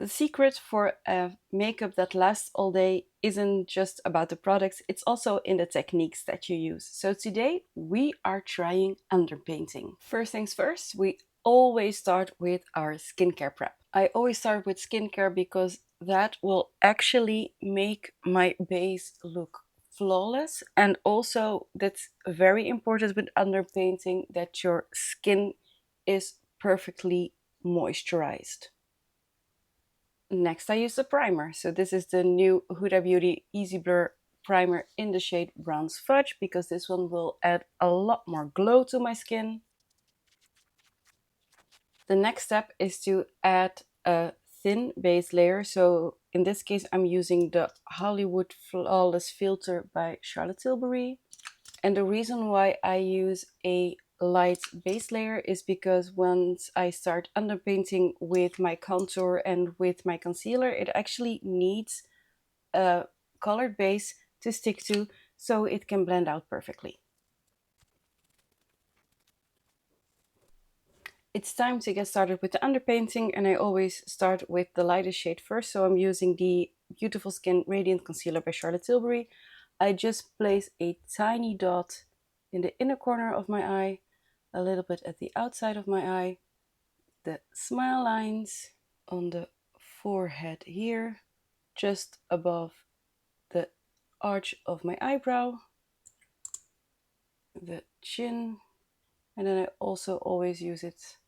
The secret for a makeup that lasts all day isn't just about the products, it's also in the techniques that you use. So today we are trying underpainting. First things first, we always start with our skincare prep. I always start with skincare because that will actually make my base look flawless, and also that's very important with underpainting, that your skin is perfectly moisturized. Next I use the primer. So this is the new Huda Beauty Easy Blur primer in the shade Bronze Fudge, because this one will add a lot more glow to my skin. The next step is to add a thin base layer. So in this case I'm using the Hollywood Flawless Filter by Charlotte Tilbury. And the reason why I use a light base layer is because once I start underpainting with my contour and with my concealer, it actually needs a colored base to stick to so it can blend out perfectly. It's time to get started with the underpainting, and I always start with the lightest shade first. So I'm using the Beautiful Skin Radiant Concealer by Charlotte Tilbury. I just place a tiny dot in the inner corner of my eye, a little bit at the outside of my eye, the smile lines on the forehead here, just above the arch of my eyebrow, the chin, and then I also always use it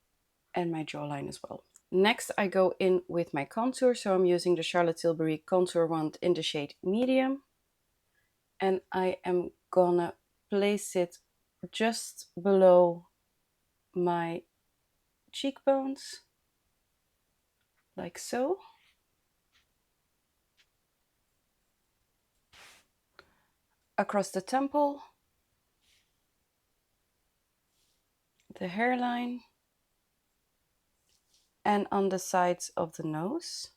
and my jawline as well. Next I go in with my contour, so I'm using the Charlotte Tilbury Contour Wand in the shade Medium, and I am gonna place it just below my cheekbones, like so. Across the temple, the hairline, and on the sides of the nose.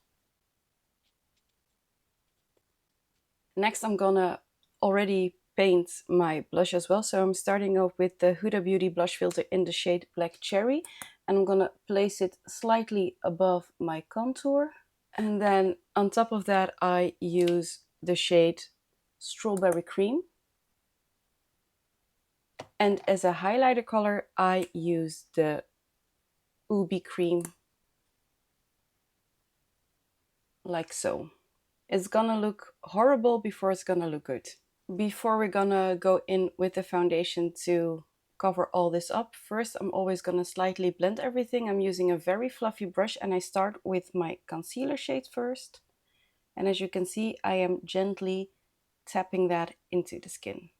Next I'm gonna already paint my blush as well. So I'm starting off with the Huda Beauty blush filter in the shade Black Cherry, and I'm gonna place it slightly above my contour. And then on top of that I use the shade Strawberry Cream. And as a highlighter color I use the Ubi Cream, like so. It's gonna look horrible before it's gonna look good. Before we're gonna go in with the foundation to cover all this up, first I'm always gonna slightly blend everything. I'm using a very fluffy brush, and I start with my concealer shade first. And as you can see, I am gently tapping that into the skin.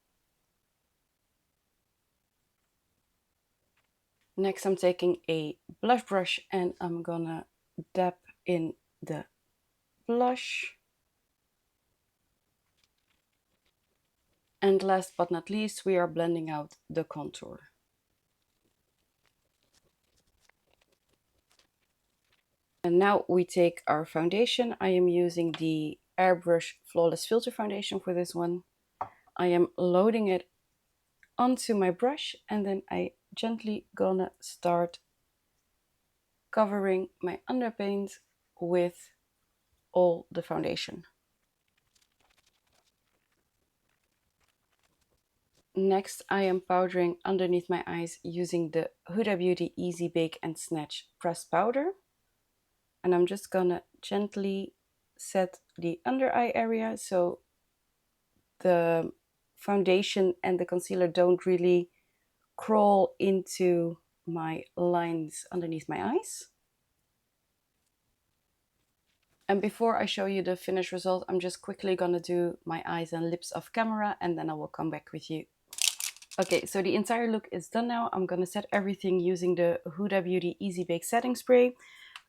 Next I'm taking a blush brush and I'm gonna dab in the blush. And last but not least, we are blending out the contour. And now we take our foundation. I am using the Airbrush Flawless Filter foundation for this one. I am loading it onto my brush, and then I gently gonna start covering my underpaint with all the foundation. Next, I am powdering underneath my eyes using the Huda Beauty Easy Bake and Snatch pressed powder. And I'm just gonna gently set the under eye area so the foundation and the concealer don't really crawl into my lines underneath my eyes. And before I show you the finished result, I'm just quickly gonna do my eyes and lips off camera, and then I will come back with you. Okay, so the entire look is done now. I'm gonna set everything using the Huda Beauty Easy Bake Setting Spray.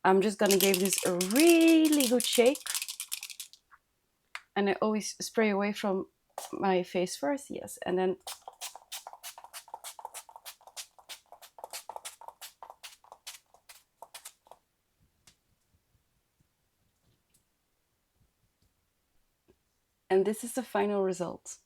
I'm just gonna give this a really good shake. And I always spray away from my face first, yes, and then and this is the final result.